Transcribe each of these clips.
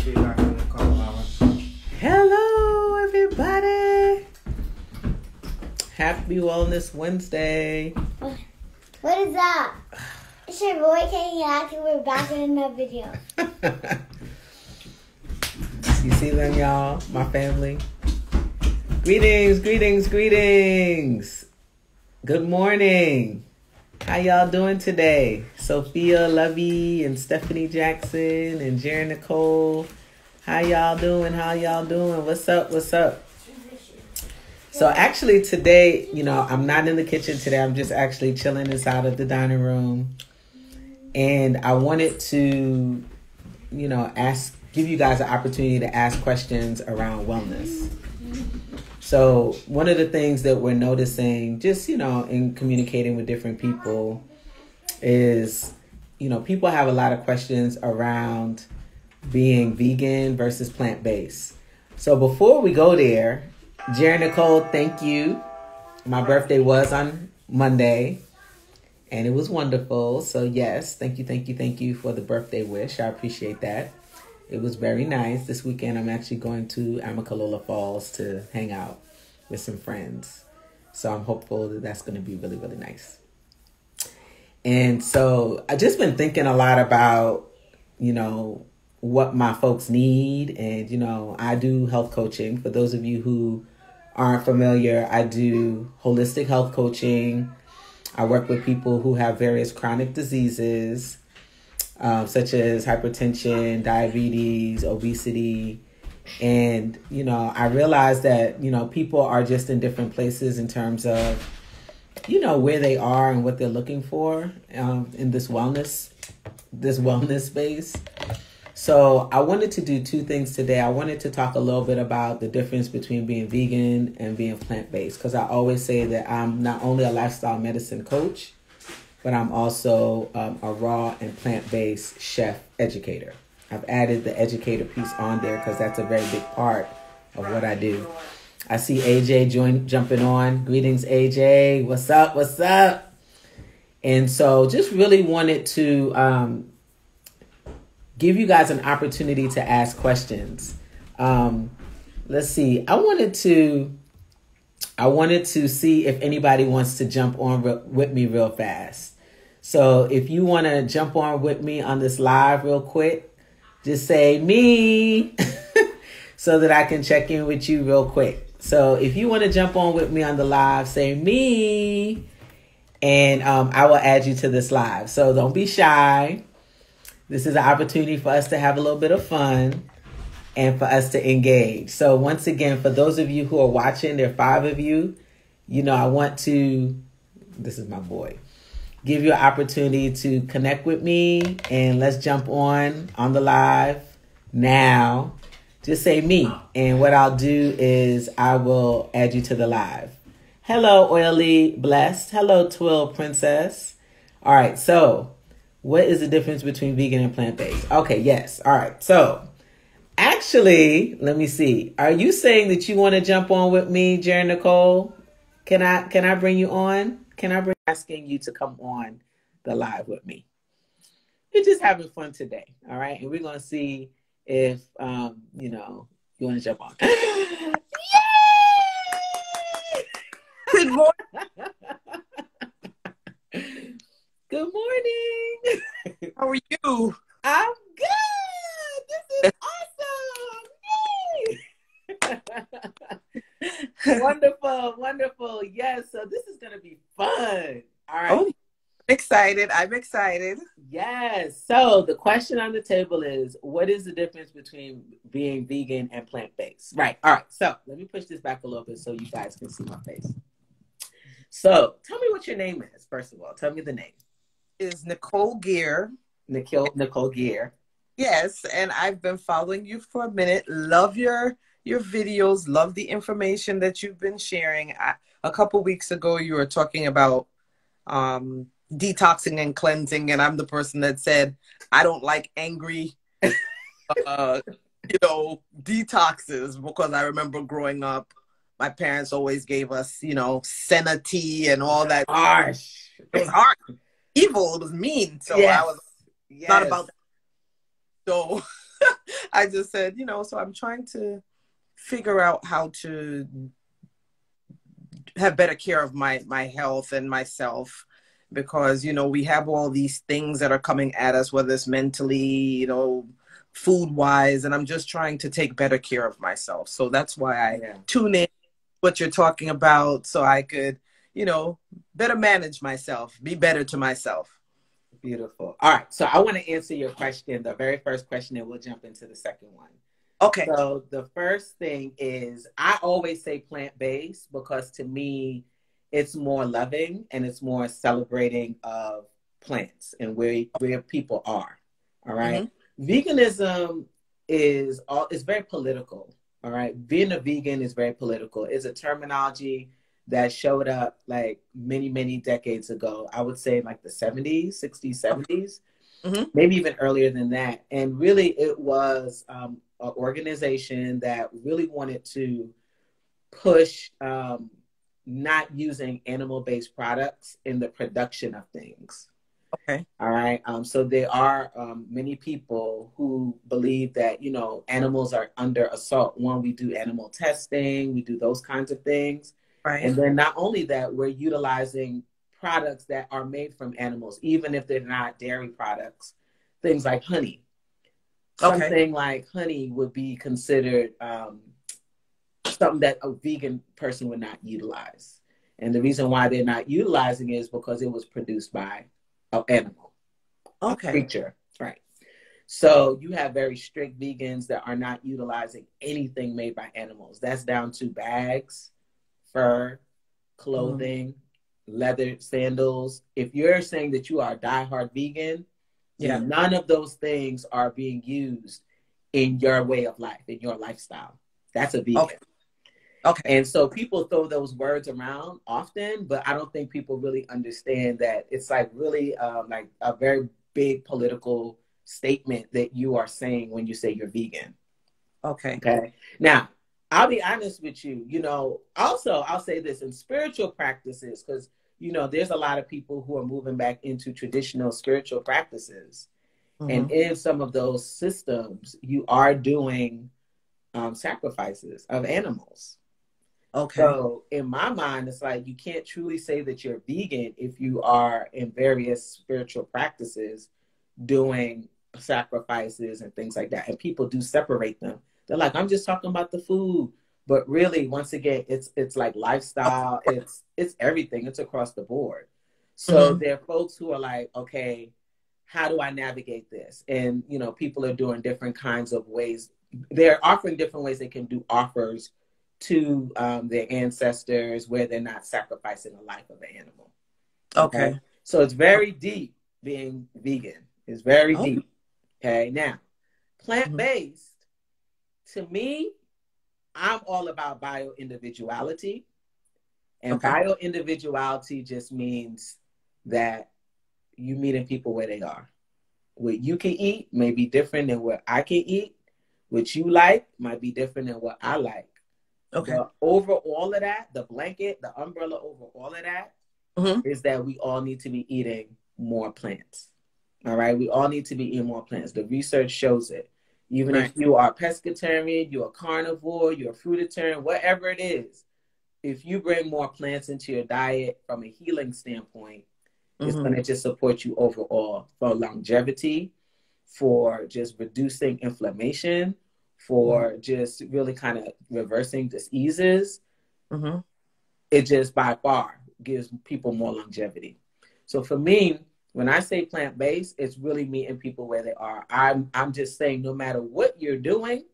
We'll be back in a couple hours. Hello, everybody. Happy Wellness Wednesday. What is that? It's your boy Kenny and we're back in another video. You see them, y'all? My family. Greetings, greetings, greetings. Good morning. How y'all doing today? Sophia, Lovey, and Stephanie Jackson, and Jerry Nicole. How y'all doing? How y'all doing? What's up? What's up? So actually today, I'm not in the kitchen today. I'm just actually chilling inside of the dining room. And I wanted to, give you guys an opportunity to ask questions around wellness. So one of the things that we're noticing just, in communicating with different people is, people have a lot of questions around being vegan versus plant-based. So before we go there, Jerry Nicole, thank you. My birthday was on Monday and it was wonderful. So yes, thank you for the birthday wish. I appreciate that. It was very nice. This weekend, I'm actually going to Amicalola Falls to hang out with some friends. So I'm hopeful that that's going to be really, really nice. And so I've just been thinking a lot about, what my folks need. And, I do health coaching. For those of you who aren't familiar, I do holistic health coaching. I work with people who have various chronic diseases, such as hypertension, diabetes, obesity. And, I realize that, people are just in different places in terms of, where they are and what they're looking for in this wellness space. So I wanted to do two things today. I wanted to talk a little bit about the difference between being vegan and being plant-based, because I always say that I'm not only a lifestyle medicine coach, but I'm also a raw and plant-based chef educator. I've added the educator piece on there because that's a very big part of what I do. I see AJ jumping on. Greetings, AJ. What's up? What's up? And so just really wanted to give you guys an opportunity to ask questions. Let's see. I wanted to see if anybody wants to jump on with me real fast. So if you want to jump on with me on this live real quick, just say me so that I can check in with you real quick. So if you want to jump on with me on the live, say me, and I will add you to this live. So don't be shy. This is an opportunity for us to have a little bit of fun and for us to engage. So once again, for those of you who are watching, there are 5 of you, I want to, this is my boy, give you an opportunity to connect with me, and let's jump on the live now. Just say me. And what I'll do is I will add you to the live. Hello, Oily Blessed. Hello, Twill Princess. All right. So what is the difference between vegan and plant-based? Okay. Yes. All right. So actually, let me see. Are you saying that you want to jump on with me, Jerry Nicole? Can I bring you on? Asking you to come on the live with me. We're just having fun today. All right. And we're going to see if, you want to jump on. Yay! Good morning. Good morning. How are you? I'm good. This is awesome. Yay! Wonderful. Yes. So this is going to be fun. All right. Oh, I'm excited. Yes. So the question on the table is, what is the difference between being vegan and plant-based? Right. All right. So let me push this back a little bit so you guys can see my face. So tell me what your name is, first of all. Tell me the name. Is Nicole Gear. Nicole Gear. Yes, and I've been following you for a minute. Love your videos. Love the information that you've been sharing. A couple weeks ago, you were talking about detoxing and cleansing, and I'm the person that said I don't like angry, detoxes, because I remember growing up, my parents always gave us, senna tea and all that. Harsh. It was hard, evil. It was mean. So yes. I was not about that. So I just said, so I'm trying to figure out how to have better care of my health and myself, because we have all these things that are coming at us, whether it's mentally, food wise, and I'm just trying to take better care of myself. So that's why I tune in what you're talking about, so I could better manage myself, be better to myself. Beautiful. All right, so I want to answer your question, the very first question, and we'll jump into the second one. Okay. So the first thing is, I always say plant-based because to me, it's more loving and it's more celebrating of plants and where people are. All right. Veganism is very political. All right. Being a vegan is very political. It's a terminology that showed up like many, many decades ago. I would say like the 70s, 60s, 70s, maybe even earlier than that. And really it was an organization that really wanted to push not using animal-based products in the production of things. Okay. All right. So there are many people who believe that, animals are under assault. One, we do animal testing, we do those kinds of things. Right. And then not only that, we're utilizing products that are made from animals, even if they're not dairy products, things like honey. Something like honey would be considered something that a vegan person would not utilize. And the reason why they're not utilizing it is because it was produced by an animal, a creature. Right. So you have very strict vegans that are not utilizing anything made by animals. That's down to bags, fur, clothing, leather, sandals. If you're saying that you are a diehard vegan, none of those things are being used in your way of life, in your lifestyle. That's a vegan. Okay. And so people throw those words around often, but I don't think people really understand that it's like really like a very big political statement that you are saying when you say you're vegan. Okay. Now, I'll be honest with you, also I'll say this in spiritual practices, because, there's a lot of people who are moving back into traditional spiritual practices. And in some of those systems, you are doing sacrifices of animals. Okay. So in my mind, it's like you can't truly say that you're vegan if you are in various spiritual practices doing sacrifices and things like that. And people do separate them. They're like, I'm just talking about the food. But really, once again, it's like lifestyle. It's everything. It's across the board. So there are folks who are like, okay, how do I navigate this? And, people are doing different kinds of ways. They're offering different ways they can do offers to their ancestors where they're not sacrificing the life of an animal. Okay. So it's very deep being vegan. It's very deep. Okay. Now, plant-based, to me, I'm all about bio-individuality. And bio-individuality just means that you meeting people where they are. What you can eat may be different than what I can eat. What you like might be different than what I like. Okay. But over all of that, the blanket, the umbrella over all of that is that we all need to be eating more plants. All right. We all need to be eating more plants. The research shows it. Even if you are a pescatarian, you're a carnivore, you're a fruitarian, whatever it is, if you bring more plants into your diet from a healing standpoint, it's going to just support you overall for longevity, for just reducing inflammation, for just really kind of reversing diseases. It just by far gives people more longevity. So for me, when I say plant-based, it's really meeting people where they are. I'm just saying no matter what you're doing,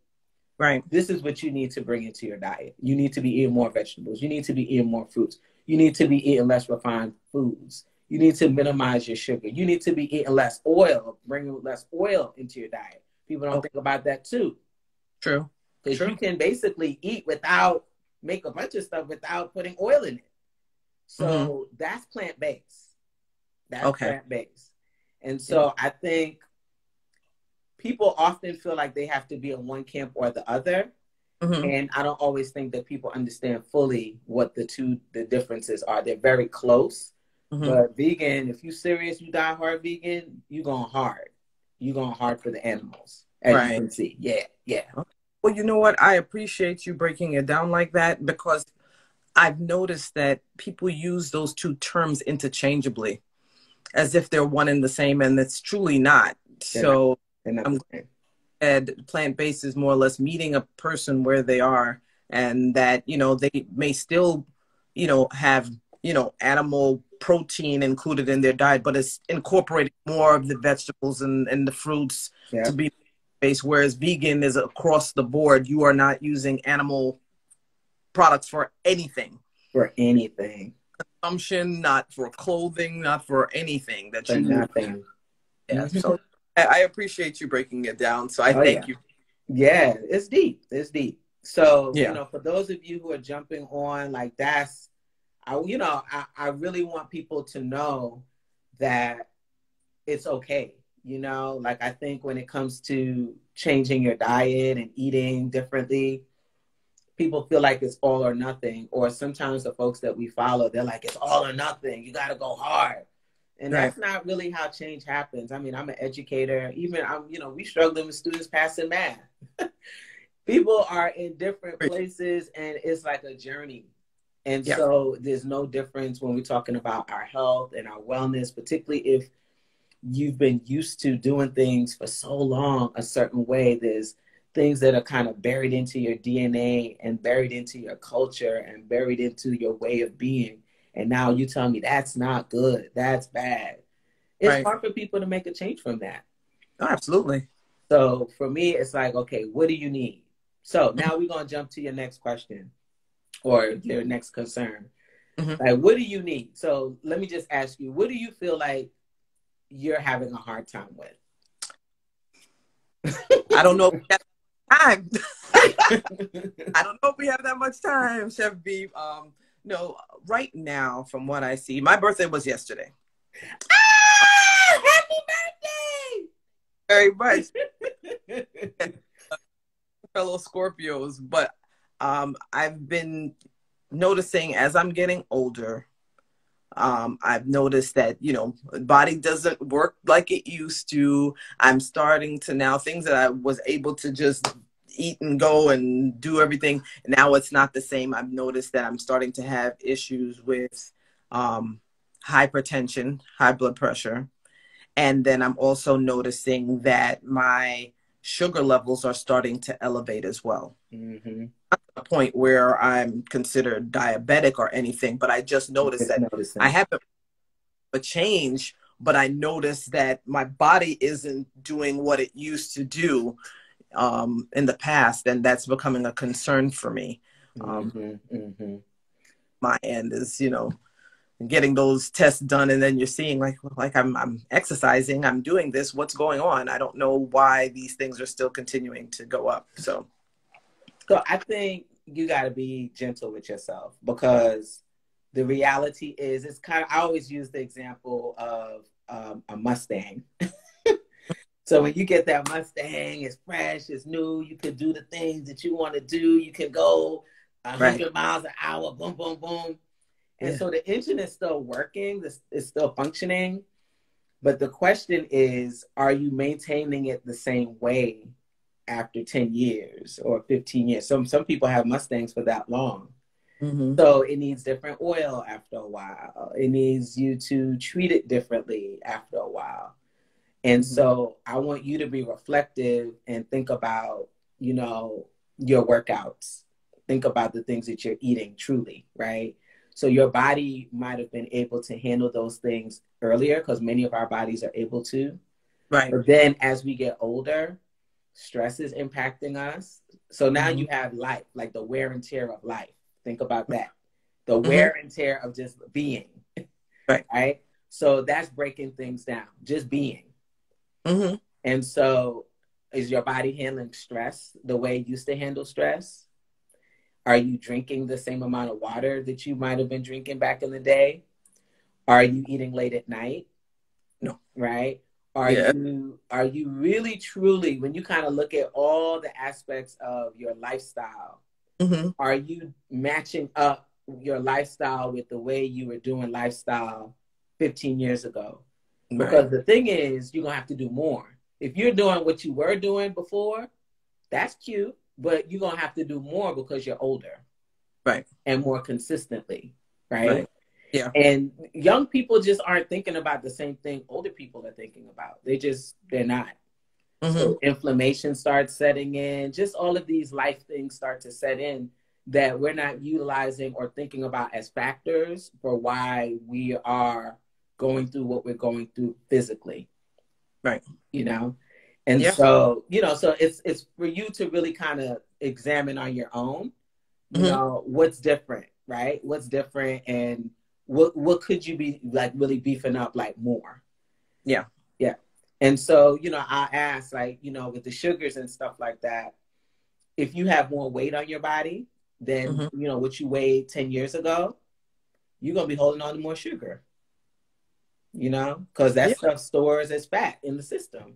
this is what you need to bring into your diet. You need to be eating more vegetables. You need to be eating more fruits. You need to be eating less refined foods. You need to minimize your sugar. You need to be eating less oil, bringing less oil into your diet. People don't think about that too. True. Because you can basically eat make a bunch of stuff without putting oil in it. So that's plant-based. That's plant-based. And so I think people often feel like they have to be in one camp or the other. And I don't always think that people understand fully what the differences are. They're very close. But vegan, if you're serious, you die hard vegan, you're going hard. You're going hard for the animals. as you Right. can see. Yeah, yeah. Well, you know what? I appreciate you breaking it down like that because I've noticed that people use those two terms interchangeably as if they're one and the same, and it's truly not. They're not, So they're not I'm the same. glad plant-based is more or less meeting a person where they are, and that, they may still, have, animal protein included in their diet, but it's incorporating more of the vegetables and the fruits Yeah, to be based, whereas vegan is across the board. You are not using animal products for anything. for anything, Consumption, not for clothing, not for anything that for you. nothing. Yeah. Hmm. So I appreciate you breaking it down. So I Oh yeah. thank you. Yeah, it's deep. It's deep. So, Yeah. for those of you who are jumping on, like I really want people to know that it's okay. Like I think when it comes to changing your diet and eating differently, people feel like it's all or nothing. Or sometimes the folks that we follow, they're like, it's all or nothing. You got to go hard. And Right. that's not really how change happens. I mean, I'm an educator. Even we struggling with students passing math. People are in different places and it's like a journey. And Yeah. so there's no difference when we're talking about our health and our wellness, particularly if you've been used to doing things for so long a certain way. There's things that are kind of buried into your DNA and buried into your culture and buried into your way of being. And now you tell me that's not good, that's bad. It's Right. hard for people to make a change from that. Oh, absolutely. So for me, it's like, okay, what do you need? So now we're going to jump to your next question or your next concern. Mm-hmm. Like, what do you need? So let me just ask you, what do you feel like you're having a hard time with? I don't know if we have time. I don't know if we have that much time, Chef Beef. No, right now, from what I see, my birthday was yesterday. Happy Very much. Fellow Scorpios, but I've been noticing as I'm getting older, I've noticed that, body doesn't work like it used to. I'm starting to now, things that I was able to just eat and go and do everything. Now it's not the same. I've noticed that I'm starting to have issues with hypertension, high blood pressure. And then I'm also noticing that my sugar levels are starting to elevate as well. Mm-hmm. Not to the point where I'm considered diabetic or anything, but I just noticed that I haven't a change, but I noticed that my body isn't doing what it used to do in the past, and that's becoming a concern for me. My end is, getting those tests done, and then you're seeing like I'm exercising, I'm doing this, what's going on? I don't know why these things are still continuing to go up. So I think you got to be gentle with yourself, because the reality is, it's kind of, I always use the example of a Mustang. So when you get that Mustang, it's fresh, it's new, you can do the things that you want to do, you can go 100 miles an hour, boom, boom, boom. And so the engine is still working, it's still functioning. But the question is, are you maintaining it the same way after 10 years or 15 years? Some people have Mustangs for that long. Mm-hmm. So it needs different oil after a while. It needs you to treat it differently after a while. And mm-hmm. So I want you to be reflective and think about, your workouts. Think about the things that you're eating truly, right? So your body might have been able to handle those things earlier, because many of our bodies are able to. Right. But then as we get older, stress is impacting us. So now mm-hmm. you have life, like the wear and tear of life. Think about that. The mm-hmm. wear and tear of just being. Right. Right. So that's breaking things down, just being. Mm-hmm. And so is your body handling stress the way it used to handle stress? Are you drinking the same amount of water that you might have been drinking back in the day? Are you eating late at night? No. Right? Are you really truly, when you kind of look at all the aspects of your lifestyle, mm-hmm. are you matching up your lifestyle with the way you were doing lifestyle 15 years ago? Right. Because the thing is, you're going to have to do more. If you're doing what you were doing before, that's cute, but you're going to have to do more because you're older. Right. And more consistently. Right. Right. Yeah. And young people just aren't thinking about the same thing older people are thinking about. They're not. Mm-hmm. So inflammation starts setting in. Just all of these life things start to set in that we're not utilizing or thinking about as factors for why we are going through what we're going through physically. Right. You know? And so, you know, so it's for you to really kind of examine on your own, you know, what's different, right? What's different and what could you be like really beefing up like more? Yeah. Yeah. And so, you know, I ask like, you know, with the sugars and stuff like that, if you have more weight on your body than, you know, what you weighed 10 years ago, you're going to be holding on to more sugar, you know, because that stuff stores as fat in the system.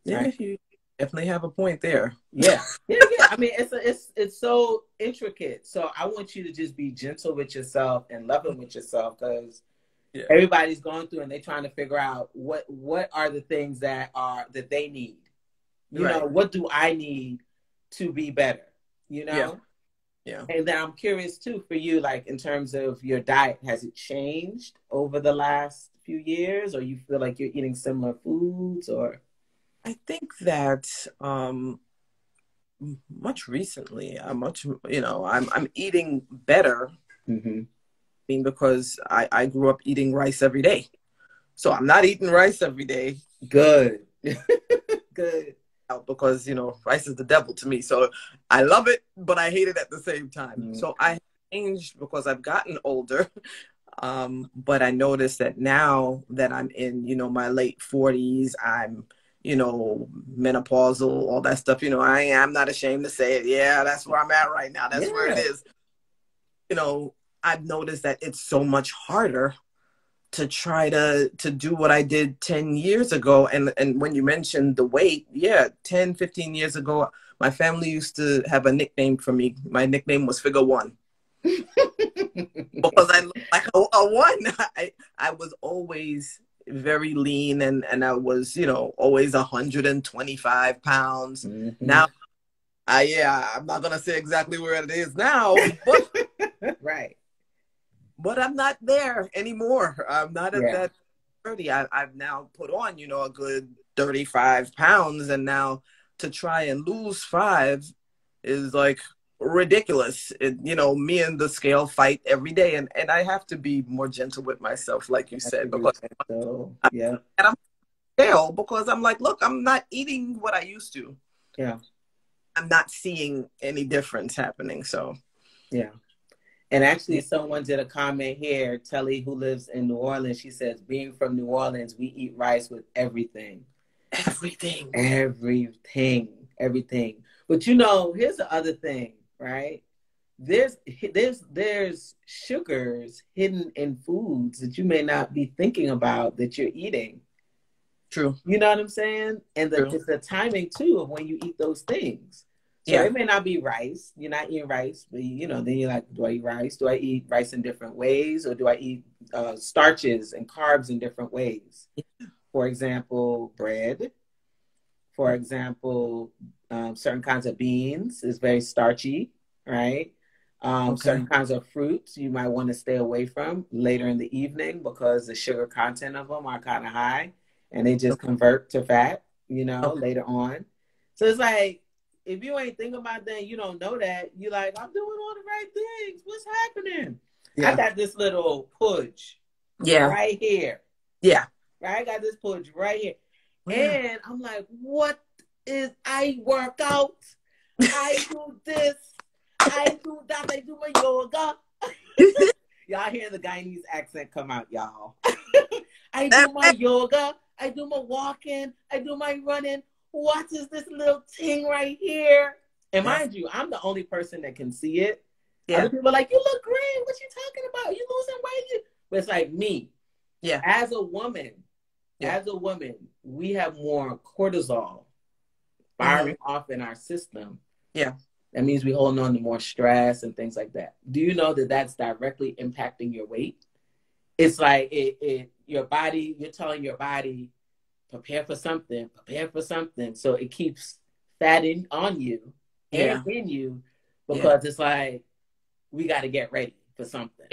Yeah, right? You definitely have a point there. Yeah. Yeah. I mean, it's so intricate. So I want you to just be gentle with yourself and loving with yourself because everybody's going through and they're trying to figure out what are the things that they need. You know, what do I need to be better? You know? Yeah. And then I'm curious too for you, like in terms of your diet, has it changed over the last few years or you feel like you're eating similar foods or? I think that much recently, I'm eating better because I grew up eating rice every day. So I'm not eating rice every day. Good. Good. Because, you know, rice is the devil to me. So I love it, but I hate it at the same time. So I changed because I've gotten older. But I noticed that now that I'm in, you know, my late 40s, I'm, you know, menopausal, all that stuff. You know, I'm not ashamed to say it. Yeah, that's where I'm at right now. That's where it is. You know, I've noticed that it's so much harder to try to do what I did 10 years ago. And when you mentioned the weight, 10, 15 years ago, my family used to have a nickname for me. My nickname was Figure One. Because I looked like a one. I was always very lean and I was, you know, always 125 pounds. Now, I'm not going to say exactly where it is now, but right. But I'm not there anymore. I'm not at that 30. I've now put on, you know, a good 35 pounds. And now to try and lose 5 is like ridiculous. You know, me and the scale fight every day. And I have to be more gentle with myself, like you said. Because I'm scale because I'm like, look, I'm not eating what I used to. Yeah. I'm not seeing any difference happening. So, yeah. And actually, someone did a comment here, Telly, who lives in New Orleans. She says, being from New Orleans, we eat rice with everything. Everything. Everything. But, you know, here's the other thing, right? There's sugars hidden in foods that you may not be thinking about that you're eating. True. You know what I'm saying? And it's the timing, too, of when you eat those things. So it may not be rice. You're not eating rice, but you know, then you're like, do I eat rice? Do I eat rice in different ways? Or do I eat starches and carbs in different ways? For example, bread. For example, certain kinds of beans is very starchy, right? Certain kinds of fruits you might want to stay away from later in the evening because the sugar content of them are kind of high and they just convert to fat, you know, later on. So it's like, if you ain't thinking about that, you don't know that. You're like, I'm doing all the right things. What's happening? I got this little pudge right here. Yeah. Right? I got this pudge right here. And I'm like, I work out. I do this. I do that. I do my yoga. Y'all hear the Guyanese accent come out, y'all. I do my yoga. I do my walking. I do my running. What is this little thing right here? And mind you, I'm the only person that can see it. Other people are like, you look great. What you talking about? You losing weight? But it's like me. Yeah. As a woman, we have more cortisol firing off in our system. Yeah. That means we holding on to more stress and things like that. Do you know that that's directly impacting your weight? It's like your body, you're telling your body prepare for something, prepare for something. So it keeps fat on you and in you, because it's like, we got to get ready for something.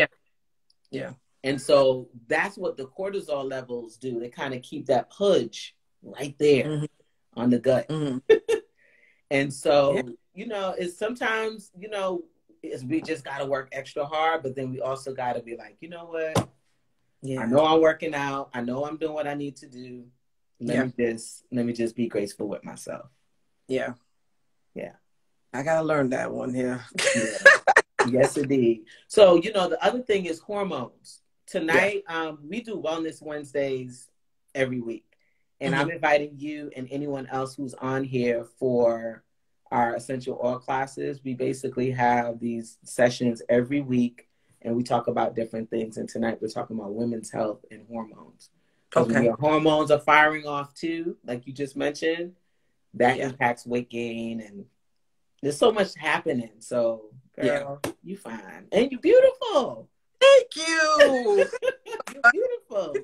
Yeah. And so that's what the cortisol levels do. They kind of keep that pudge right there on the gut. And so, it's sometimes, we just got to work extra hard, but then we also got to be like, you know what? I know I'm working out. I know I'm doing what I need to do. Let me just be graceful with myself. Yeah. Yeah. I got to learn that one here. Yes, indeed. So, the other thing is hormones. Tonight, we do Wellness Wednesdays every week. And I'm inviting you and anyone else who's on here for our essential oil classes. We basically have these sessions every week, and we talk about different things. And tonight we're talking about women's health and hormones. Because when your hormones are firing off too, like you just mentioned, that impacts weight gain, and there's so much happening. So, girl, you fine. And you're beautiful. Thank you. You're beautiful.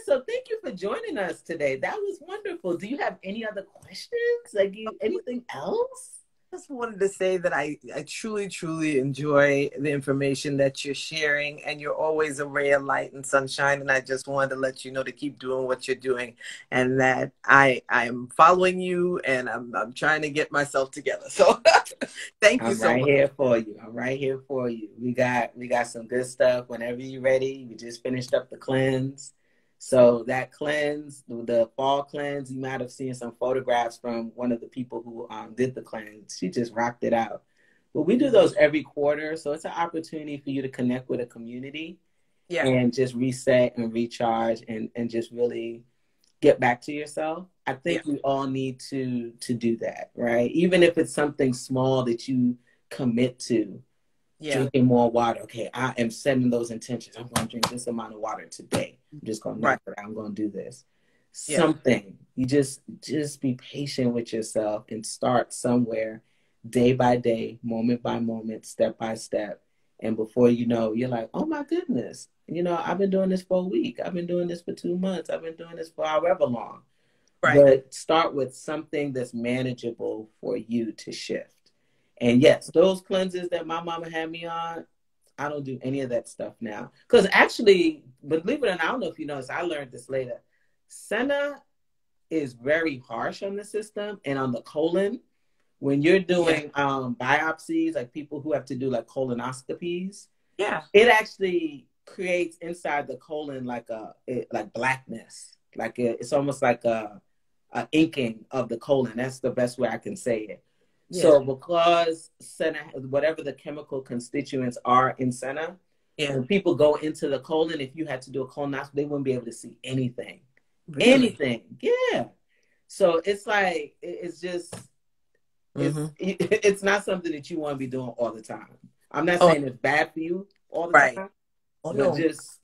So thank you for joining us today. That was wonderful. Do you have any other questions? Like anything else? I just wanted to say that I truly, truly enjoy the information that you're sharing, and you're always a ray of light and sunshine. And I just wanted to let you know to keep doing what you're doing, and that I'm following you, and I'm trying to get myself together. So thank you so much. I'm right here for you. I'm right here for you. We got some good stuff. Whenever you're ready, we just finished up the cleanse. So that cleanse, the fall cleanse, you might have seen some photographs from one of the people who did the cleanse. She just rocked it out. But we do those every quarter. So it's an opportunity for you to connect with a community and just reset and recharge and just really get back to yourself. I think we all need to do that, right? Even if it's something small that you commit to. Drinking more water. Okay, I am setting those intentions. I'm going to drink this amount of water today. I'm just going to knock it out. I'm going to do this. Something. You just be patient with yourself and start somewhere, day by day, moment by moment, step by step. And before you know, you're like, oh my goodness. I've been doing this for a week. I've been doing this for 2 months. I've been doing this for however long. But start with something that's manageable for you to shift. And yes, those cleanses that my mama had me on, I don't do any of that stuff now. Because actually, believe it or not, I don't know if you noticed, I learned this later. Senna is very harsh on the system and on the colon. When you're doing biopsies, like people who have to do like colonoscopies, it actually creates inside the colon like blackness. It's almost like a inking of the colon. That's the best way I can say it. So because senna, whatever the chemical constituents are in senna, when people go into the colon, if you had to do a colonoscopy, they wouldn't be able to see anything. Really? Anything. Yeah. So it's like, it's just, it's not something that you want to be doing all the time. I'm not saying it's bad for you all the time, but just.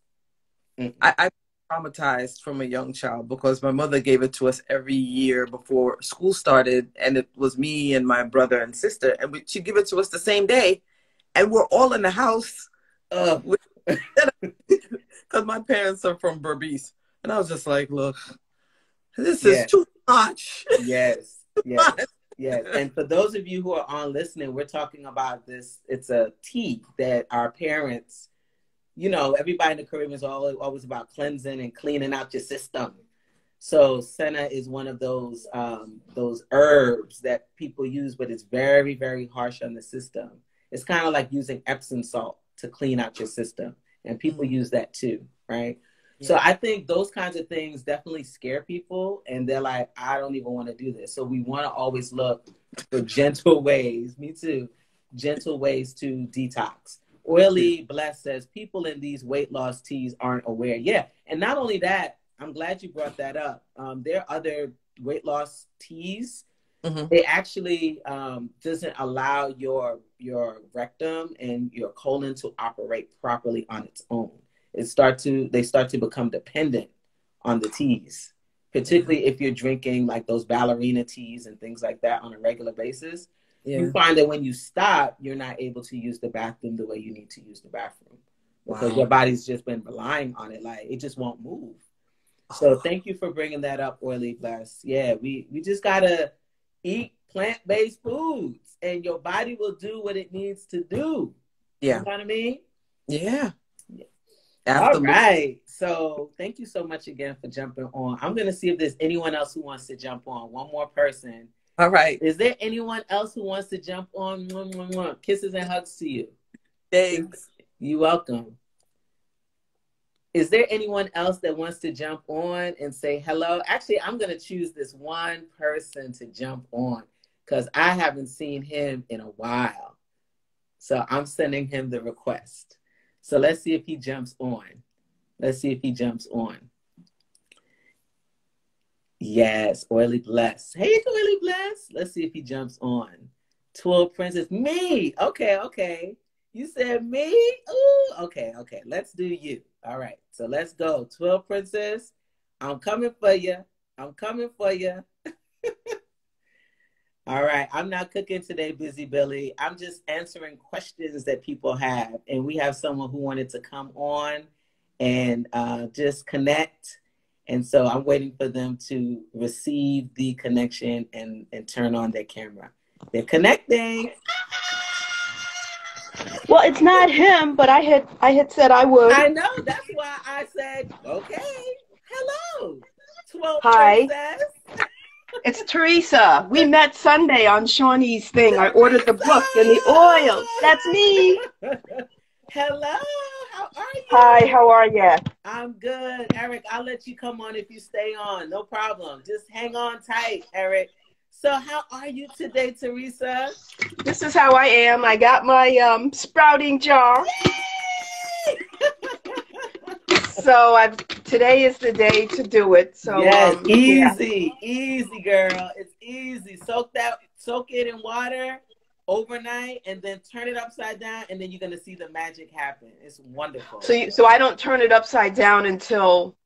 I traumatized from a young child because my mother gave it to us every year before school started, and it was me and my brother and sister, and she'd give it to us the same day, and we're all in the house because my parents are from Berbice, and I was just like, look, this is too much. Yes. And for those of you who are on listening, we're talking about this. It's a tea that our parents, everybody in the Caribbean is always about cleansing and cleaning out your system. So senna is one of those herbs that people use, but it's very, very harsh on the system. It's kind of like using Epsom salt to clean out your system. And people use that too, right? Yeah. So I think those kinds of things definitely scare people. And they're like, I don't even want to do this. So we want to always look for gentle ways. Me too. Gentle ways to detox. Oily Bless says people in these weight loss teas aren't aware. Yeah. And not only that, I'm glad you brought that up. There are other weight loss teas. They actually doesn't allow your rectum and your colon to operate properly on its own. They start to become dependent on the teas, particularly if you're drinking like those ballerina teas and things like that on a regular basis. You find that when you stop, you're not able to use the bathroom the way you need to use the bathroom because your body's just been relying on it. Like it just won't move. So thank you for bringing that up, Oily Bless. Yeah, we just gotta eat plant-based foods, and your body will do what it needs to do. You Yeah. know what I mean? Yeah. All Absolutely. right. So thank you so much again for jumping on. I'm gonna see if there's anyone else who wants to jump on. One more person. All right. Is there anyone else who wants to jump on? Mwah, mwah, mwah. Kisses and hugs to you. Thanks. You're welcome. Is there anyone else that wants to jump on and say hello? Actually, I'm going to choose this one person to jump on because I haven't seen him in a while. So I'm sending him the request. So let's see if he jumps on. Let's see if he jumps on. Yes, Oily Bless. Hey, Oily Bless. Let's see if he jumps on. Twill Princess. Me. Okay. You said me? Ooh, okay. Let's do you. All right. So let's go. Twill Princess, I'm coming for you. All right. I'm not cooking today, Busy Billy. I'm just answering questions that people have. And we have someone who wanted to come on and just connect. And so I'm waiting for them to receive the connection and turn on their camera. They're connecting. Well, it's not him, but I had said I would. I know. That's why I said, okay. Hello. 12 Hi. Princess. It's Teresa. We met Sunday on Shawnee's thing. I ordered the book and the oil. That's me. Hello. How are you? Hi, how are you? I'm good. Eric, I'll let you come on if you stay on. No problem. Just hang on tight, Eric. So how are you today, Teresa? This is how I am. I got my sprouting jar. So today is the day to do it. So yes, easy, girl. It's easy. Soak it in water overnight, and then turn it upside down, and then you're gonna see the magic happen. It's wonderful. So I don't turn it upside down until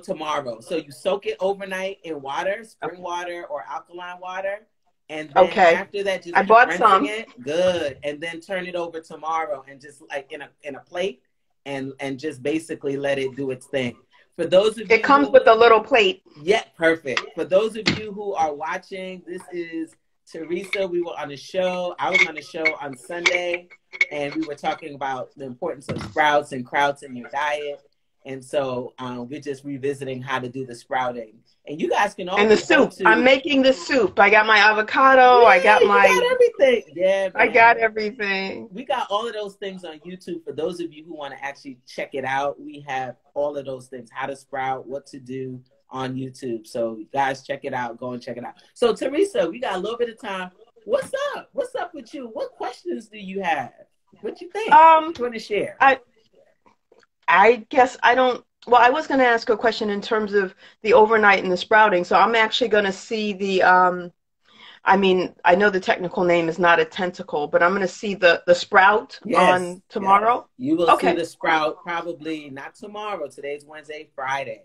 tomorrow. So you soak it overnight in water, spring water or alkaline water, and then after that, just keep rinsing it. Good, and then turn it over tomorrow, and just like in a plate, and just basically let it do its thing. For those of you, it comes with a little plate. Yeah, perfect. For those of you who are watching, this is Teresa. We were on a show. I was on a show on Sunday, and we were talking about the importance of sprouts and krauts in your diet. And so we're just revisiting how to do the sprouting. And you guys can also and the soup. I'm making the soup. I got my avocado. Yeah, I got everything. Yeah, man. I got everything. We got all of those things on YouTube. For those of you who want to actually check it out, we have all of those things: how to sprout, what to do on YouTube. So guys, check it out. Go and check it out. So Teresa, we got a little bit of time. What's up? What's up with you? What questions do you have? What you think? What you want to share? I guess I don't. Well, I was going to ask a question in terms of the overnight and the sprouting. So I'm actually going to see the. I mean, I know the technical name is not a tentacle, but I'm going to see the sprout on tomorrow. Yes. You will see the sprout probably not tomorrow. Today's Wednesday, Friday.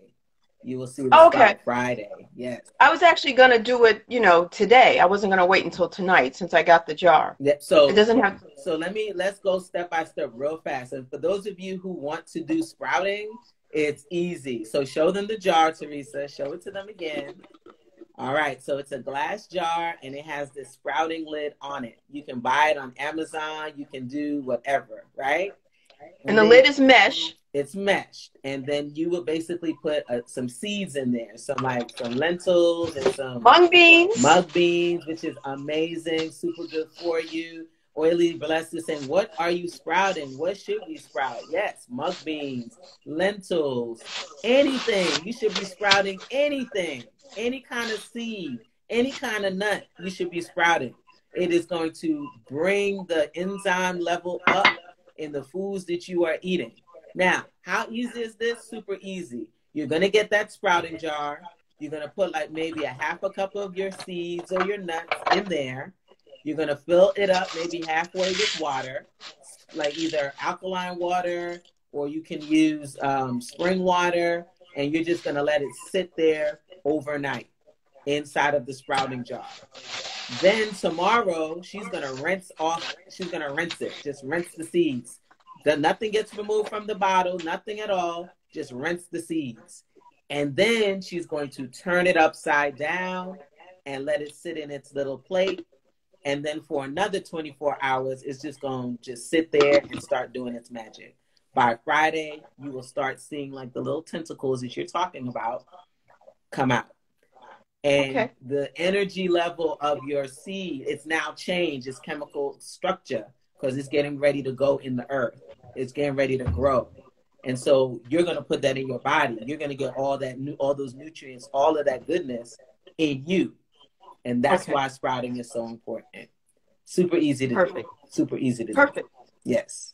You will see the sprout Friday. Yes. I was actually going to do it, today. I wasn't going to wait until tonight since I got the jar. Yeah, so it doesn't have. So let's go step by step real fast. And for those of you who want to do sprouting, it's easy. So show them the jar, Teresa. Show it to them again. All right. So it's a glass jar and it has this sprouting lid on it. You can buy it on Amazon. You can do whatever, right? And the lid is mesh. It's meshed, and then you would basically put some seeds in there, some lentils and some mung beans, which is amazing, super good for you. Oily Blessed is saying, what are you sprouting? What should we sprout? Yes, mung beans, lentils, anything. You should be sprouting anything, any kind of seed, any kind of nut. You should be sprouting. It is going to bring the enzyme level up in the foods that you are eating. Now, how easy is this? Super easy. You're going to get that sprouting jar. You're going to put maybe a half a cup of your seeds or your nuts in there. You're going to fill it up maybe halfway with water, like either alkaline water or you can use spring water, and you're just going to let it sit there overnight inside of the sprouting jar. Then tomorrow, she's going to rinse it. Just rinse the seeds. Nothing gets removed from the bottle, nothing at all. Just rinse the seeds. And then she's going to turn it upside down and let it sit in its little plate. And then for another 24 hours, it's just going to just sit there and start doing its magic. By Friday, you will start seeing like the little tentacles that you're talking about come out. And the energy level of your seed, it's now changed its chemical structure because it's getting ready to go in the earth. It's getting ready to grow. And so you're going to put that in your body. You're going to get all those nutrients, all of that goodness in you. And that's why sprouting is so important. Super easy to do. Super easy to do. Yes.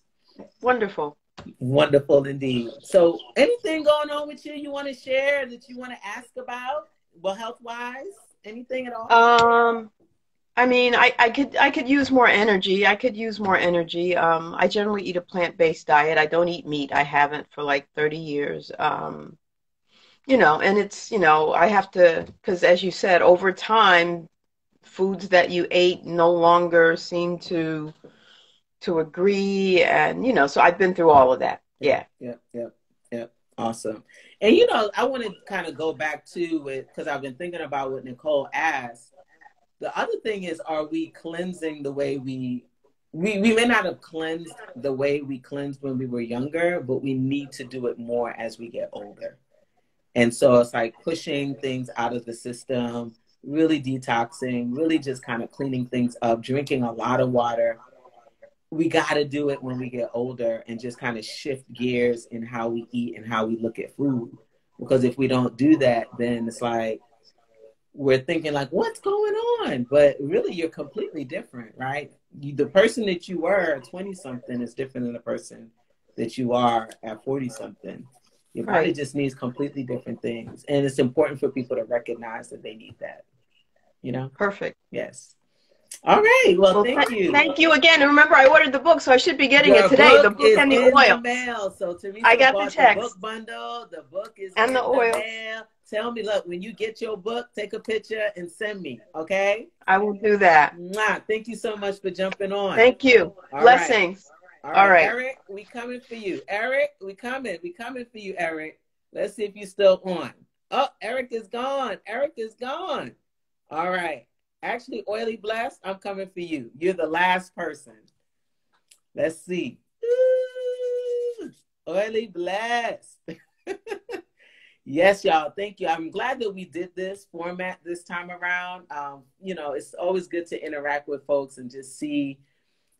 Wonderful. Wonderful indeed. So anything going on with you want to share that you want to ask about? Well, health-wise, anything at all? I mean, I could use more energy. I generally eat a plant-based diet. I don't eat meat. I haven't for like 30 years. You know, and it's, you know, I have to, because as you said, over time, foods that you ate no longer seem to agree. And, you know, so I've been through all of that. Yeah. Yep. Awesome. And, you know, I want to kind of go back to it because I've been thinking about what Nicole asked. The other thing is, are we cleansing the way we may not have cleansed the way we cleansed when we were younger, but we need to do it more as we get older. And so it's like pushing things out of the system, really detoxing, really just kind of cleaning things up, drinking a lot of water. We got to do it when we get older and just kind of shift gears in how we eat and how we look at food. Because if we don't do that, then it's like we're thinking like, what's going on? But really, you're completely different, right? The person that you were at 20-something is different than the person that you are at 40-something. Your body just needs completely different things. And it's important for people to recognize that they need that. You know? Perfect. Yes. All right. Well, thank you. Thank you again. And remember, I ordered the book, so I should be getting it today. The book and the oil. The mail. So Teresa I got bought the text. The book bundle. The book is and in the oil. mail. Tell me, look, when you get your book, take a picture and send me, okay? I will do that. Mwah. Thank you so much for jumping on. Thank you. All Blessings. Right. All right. Eric, we coming for you. Eric, we coming for you, Eric. Let's see if you're still on. Oh, Eric is gone. All right. Actually, Oily Blessed, I'm coming for you. You're the last person. Let's see. Ooh, Oily Blessed. Yes, y'all. Thank you. I'm glad that we did this format this time around. You know, it's always good to interact with folks and just see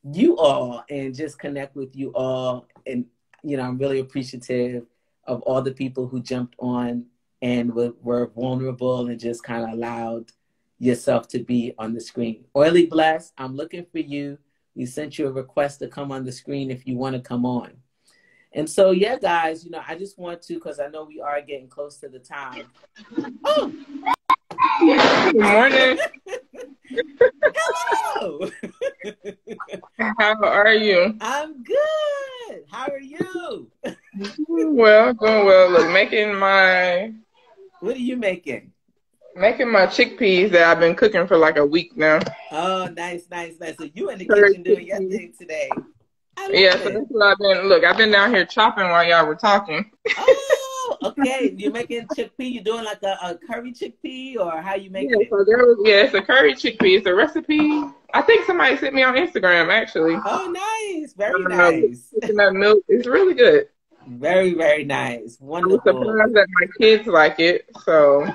you all and just connect with you all. And, you know, I'm really appreciative of all the people who jumped on and were vulnerable and just kind of allowed yourself to be on the screen. Oily Blessed, I'm looking for you. We sent you a request to come on the screen if you want to come on. And so, yeah, guys, you know, I just want to, because I know we are getting close to the time. Oh! Good morning. Hello! How are you? I'm good. How are you? Doing well. Look, making my... What are you making? Making my chickpeas that I've been cooking for like a week now. Oh, nice. So you in the kitchen doing your thing today. Yeah, so that's what I've been down here chopping while y'all were talking. Oh, okay. You're making chickpea. You're doing like a curry chickpea, or how you make it? So it's a curry chickpea. It's a recipe. I think somebody sent me on Instagram, actually. Oh, nice. Very nice. That milk is really good. Very, very nice. Wonderful. I'm surprised that my kids like it. So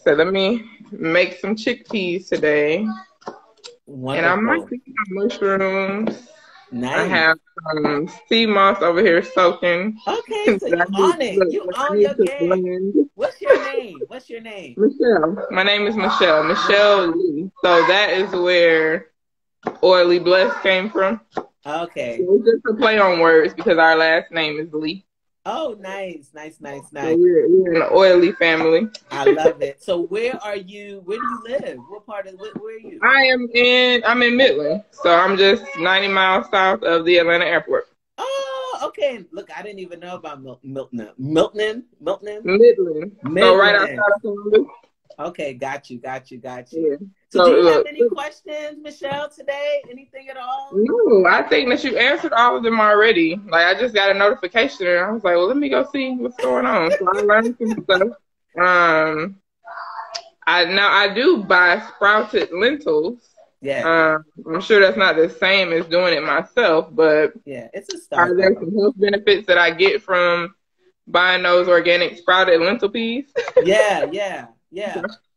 let me make some chickpeas today. Wonderful. And I might do some mushrooms. Nice. I have some sea moss over here soaking. Okay, so you on it. You on your game. What's your name? Michelle. My name is Michelle. Michelle Lee. So that is where Oily Blessed came from. Okay. So it's just a play on words because our last name is Lee. Oh, nice. So we're an oily family. I love it. So where are you? Where do you live? What part of where are you? I'm in Midland. So I'm just 90 miles south of the Atlanta airport. Oh, okay. Look, I didn't even know about Milton. Midland. So right outside of Columbus. Okay, got you. Yeah. So So do you have look, any questions, Michelle, today? Anything at all? no, I think that you answered all of them already. Like I just got a notification and I was like, well, let me go see what's going on. So I learned some stuff. Um, I do buy sprouted lentils. Yeah. I'm sure that's not the same as doing it myself, but Yeah, it's a are start there though. some health benefits that I get from buying those organic sprouted lentil peas? Yeah.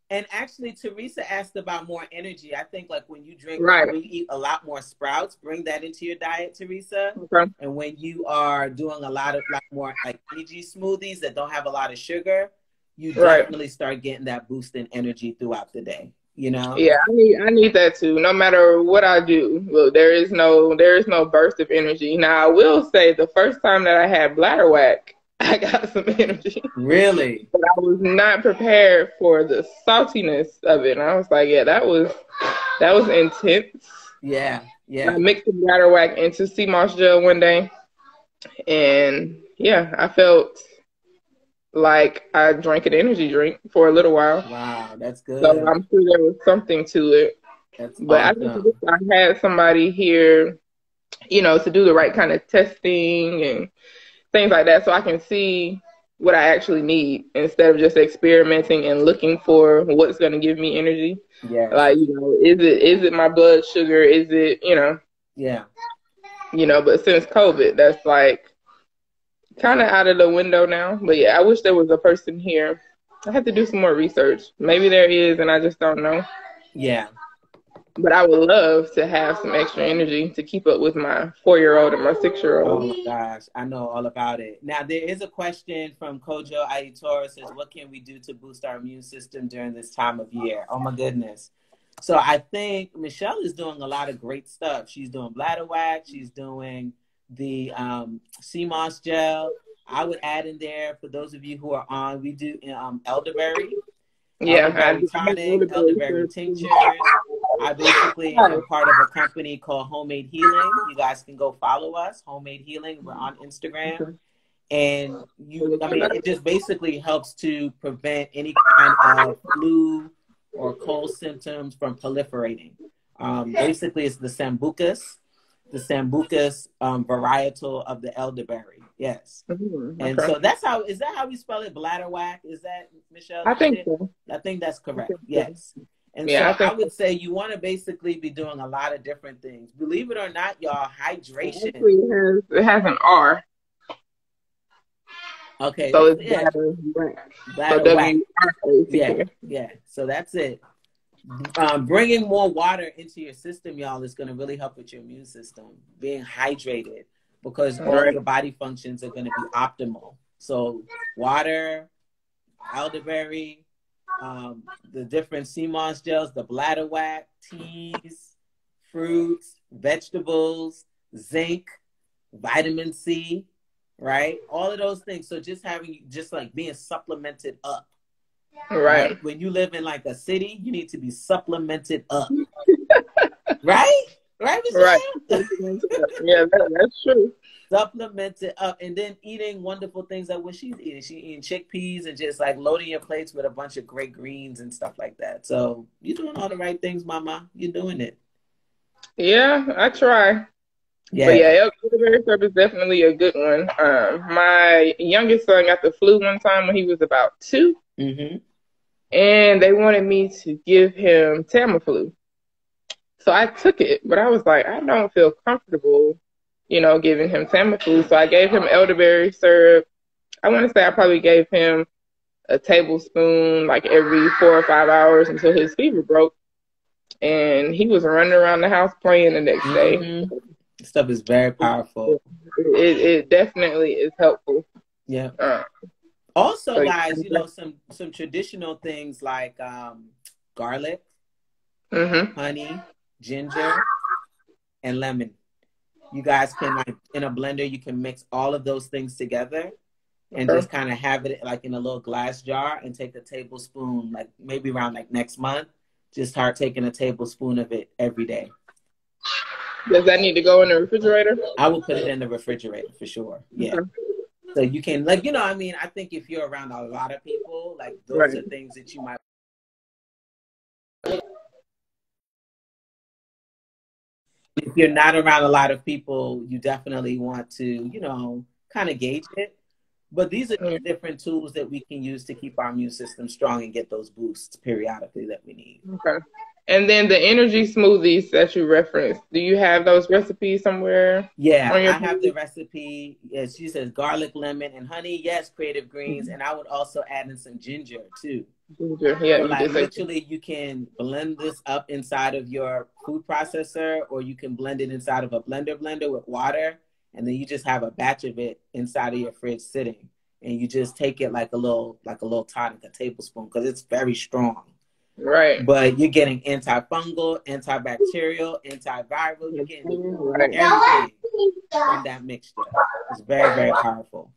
And actually, Teresa asked about more energy. I think like when Right. you eat a lot more sprouts, bring that into your diet, Teresa. Okay. And when you are doing a lot more like energy smoothies that don't have a lot of sugar, you Right. definitely start getting that boost in energy throughout the day. You know? Yeah, I need that too. No matter what I do, look, there is no burst of energy. Now I will say the first time that I had bladder whack, I got some energy, Really? but I was not prepared for the saltiness of it. And I was like, yeah, that was intense. Yeah. I mixed the bladder whack into sea moss gel one day, and yeah, I felt like I drank an energy drink for a little while. Wow, that's So good. I'm sure there was something to it. That's But I just wish awesome. I had somebody here, to do the right kind of testing and things like that so I can see what I actually need instead of just experimenting and looking for what's going to give me energy. Yes. Like, is it my blood sugar? Is it, Yeah. but since COVID, that's like kind of out of the window now. But yeah, I wish there was a person here. I have to do some more research. Maybe there is, and I just don't know. Yeah. But I would love to have some extra energy to keep up with my 4-year-old and my 6-year-old. Oh my gosh, I know all about it. Now there is a question from Kojo Aitora says, "What can we do to boost our immune system during this time of year?" Oh my goodness. So I think Michelle is doing a lot of great stuff. She's doing bladder wax. She's doing the CMOS gel. I would add in there for those of you who are on. We do elderberry, Yeah, elderberry I have tonic, elderberry tinctures. I basically am part of a company called Homemade Healing. You guys can go follow us, Homemade Healing. We're on Instagram. And it just basically helps to prevent any kind of flu or cold symptoms from proliferating. Basically, it's the sambucus varietal of the elderberry. Yes. And so is that how we spell it? Bladder whack? Is that, Michelle? I think so. I think that's correct. So. Yes. And yeah, so I would say you want to basically be doing a lot of different things. Believe it or not, y'all, hydration. It has an R. Okay. So it's bladder whack. Yeah. Yeah. So that's it. Bringing more water into your system, y'all, is going to really help with your immune system. Being hydrated, because all your body functions are going to be optimal. So water, elderberry, the different CMOS gels, the bladder whack, teas, fruits, vegetables, zinc, vitamin C, right? All of those things. So just being supplemented up. Right? When you live in like a city, you need to be supplemented up. Right? Right, Michelle? Right. Yeah, that's true. Supplemented up, and then eating wonderful things like what she's eating. She's eating chickpeas and just like loading your plates with a bunch of great greens and stuff like that. So you're doing all the right things, Mama. You're doing it. Yeah, I try. Yeah. But yeah, elderberry syrup is definitely a good one. My youngest son got the flu one time when he was about 2. Mm-hmm. And they wanted me to give him Tamiflu. So I took it, but I was like, I don't feel comfortable, giving him Tamiflu. So I gave him elderberry syrup. I want to say I probably gave him a tablespoon like every 4 or 5 hours until his fever broke. And he was running around the house playing the next day. This stuff is very powerful. It definitely is helpful. Yeah. Also, guys, some traditional things like garlic, honey, ginger, and lemon. You guys can, in a blender, you can mix all of those things together and just kind of have it like in a little glass jar and take a tablespoon, like maybe around like next month. Just start taking a tablespoon of it every day. Does that need to go in the refrigerator? I will put it in the refrigerator for sure. Yeah. So you can, I think if you're around a lot of people, those are things that you might If you're not around a lot of people, you definitely want to, kind of gauge it. But these are Mm, different tools that we can use to keep our immune system strong and get those boosts periodically that we need. okay. And then the energy smoothies that you referenced, do you have those recipes somewhere Yeah, on your I have the page? recipe. Yes, she says garlic, lemon, and honey. Yes, creative greens. And I would also add in some ginger too. Ginger. Yeah, So you like did say. literally you can blend this up inside of your food processor, or you can blend it inside of a blender with water, and then you just have a batch of it inside of your fridge sitting. And you just take it like a little tonic, a tablespoon, because it's very strong. Right. But you're getting antifungal, antibacterial, antiviral, you're getting Right. everything from that mixture. It's very, very powerful.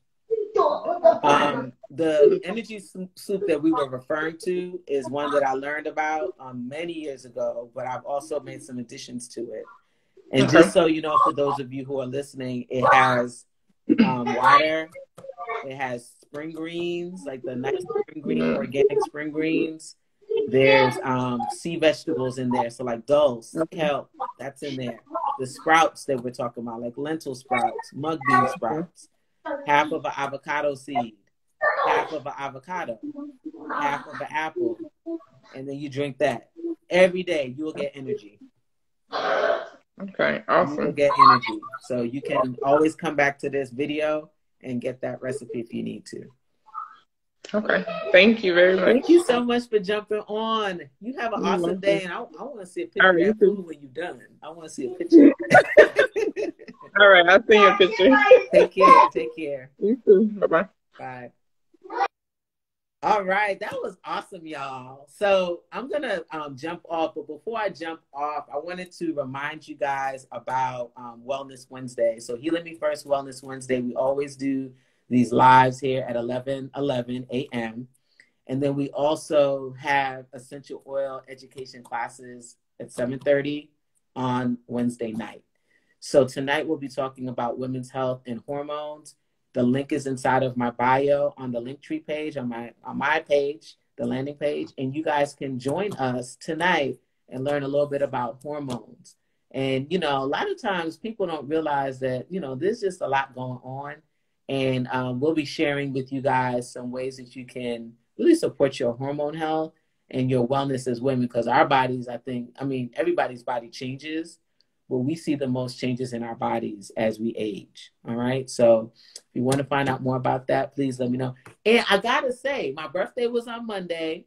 The energy soup that we were referring to is one that I learned about many years ago, but I've also made some additions to it. And Okay. just so you know, for those of you who are listening, it has water, it has spring greens, like the nice spring green, organic spring greens. There's sea vegetables in there, so like dulse, kelp, that's in there. The sprouts that we're talking about, like lentil sprouts, mung bean sprouts, half of an avocado seed, half of an avocado, half of an apple, and then you drink that. Every day you will get energy. Okay, You will awesome. get energy. So you can always come back to this video and get that recipe if you need to. Okay, thank you very much. Thank you so much for jumping on. You have an awesome day, and I want to see a picture All of right, you that food too. when you're done. I want to see a picture. All right, I'll send you a picture. Take care. Take care. You too. Bye-bye. Bye. All right, that was awesome, y'all. So I'm gonna jump off, but before I jump off, I wanted to remind you guys about Wellness Wednesday. So Healing Me First Wellness Wednesday, we always do these lives here at 11:11 a.m. And then we also have essential oil education classes at 7:30 on Wednesday night. So tonight we'll be talking about women's health and hormones. The link is inside of my bio on the Linktree page, on my page, the landing page, and you guys can join us tonight and learn a little bit about hormones. And a lot of times people don't realize that there's just a lot going on, and we'll be sharing with you guys some ways that you can really support your hormone health and your wellness as women, because our bodies, everybody's body changes, but we see the most changes in our bodies as we age. All right. So if you want to find out more about that, please let me know. And I got to say, my birthday was on Monday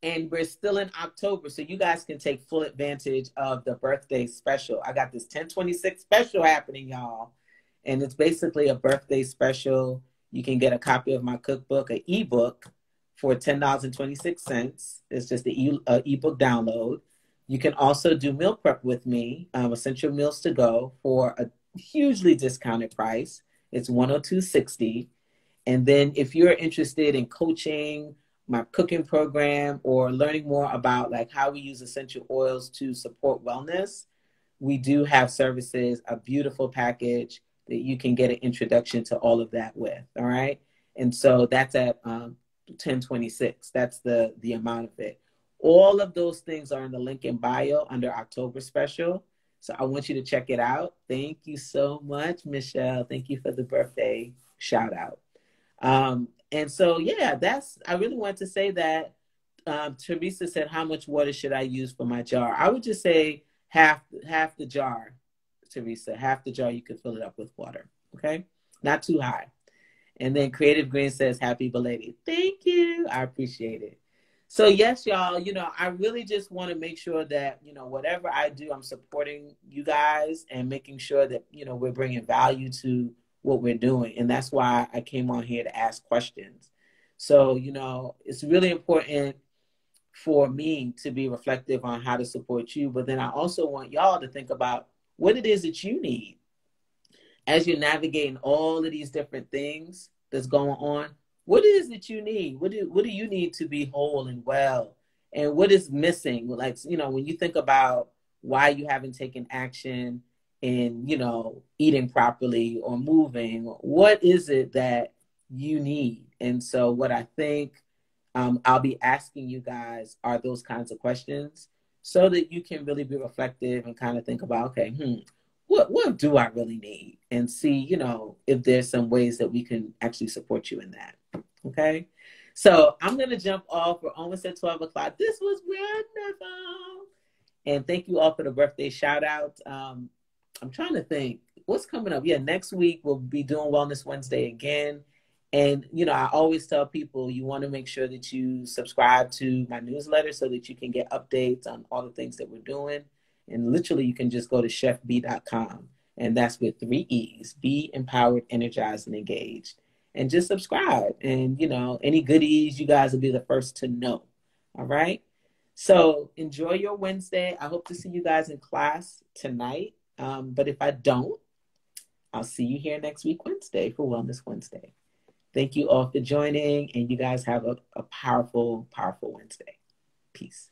and we're still in October. So you guys can take full advantage of the birthday special. I got this 1026 special happening, y'all. And it's basically a birthday special. You can get a copy of my cookbook, an ebook, for $10.26. It's just the ebook download. You can also do meal prep with me, essential meals to go, for a hugely discounted price. It's $102.60. And then if you're interested in coaching, my cooking program, or learning more about like how we use essential oils to support wellness, we do have services, a beautiful package that you can get an introduction to all of that with. All right. And so that's at $10.26. That's the amount of it. All of those things are in the link in bio under October special. So I want you to check it out. Thank you so much, Michelle. Thank you for the birthday shout out. And so, yeah, I really want to say that Teresa said, how much water should I use for my jar? I would just say half the jar, Teresa. Half the jar, you can fill it up with water. Okay? Not too high. And then Creative Green says, happy belated. Thank you. I appreciate it. So yes, y'all, I really just want to make sure that, whatever I do, I'm supporting you guys and making sure that, we're bringing value to what we're doing. And that's why I came on here to ask questions. So, it's really important for me to be reflective on how to support you. But then I also want y'all to think about what it is that you need as you're navigating all of these different things that's going on. What is it that you need? What do you need to be whole and well? And what is missing? Like, when you think about why you haven't taken action in, eating properly or moving, what is it that you need? And so what I think I'll be asking you guys are those kinds of questions so that you can really be reflective and kind of think about, okay, what do I really need? And see, you know, if there's some ways that we can actually support you in that. Okay. So I'm going to jump off. We're almost at 12 o'clock. This was wonderful. And thank you all for the birthday shout out. I'm trying to think what's coming up. Yeah, next week we'll be doing Wellness Wednesday again. And, you know, I always tell people you want to make sure that you subscribe to my newsletter so that you can get updates on all the things that we're doing. And literally, you can just go to chefbeee.com. And that's with 3 E's: be empowered, energized, and engaged. And just subscribe. And, you know, any goodies, you guys will be the first to know. All right. So enjoy your Wednesday. I hope to see you guys in class tonight. But if I don't, I'll see you here next week, Wednesday, for Wellness Wednesday. Thank you all for joining, and you guys have a powerful, powerful Wednesday. Peace.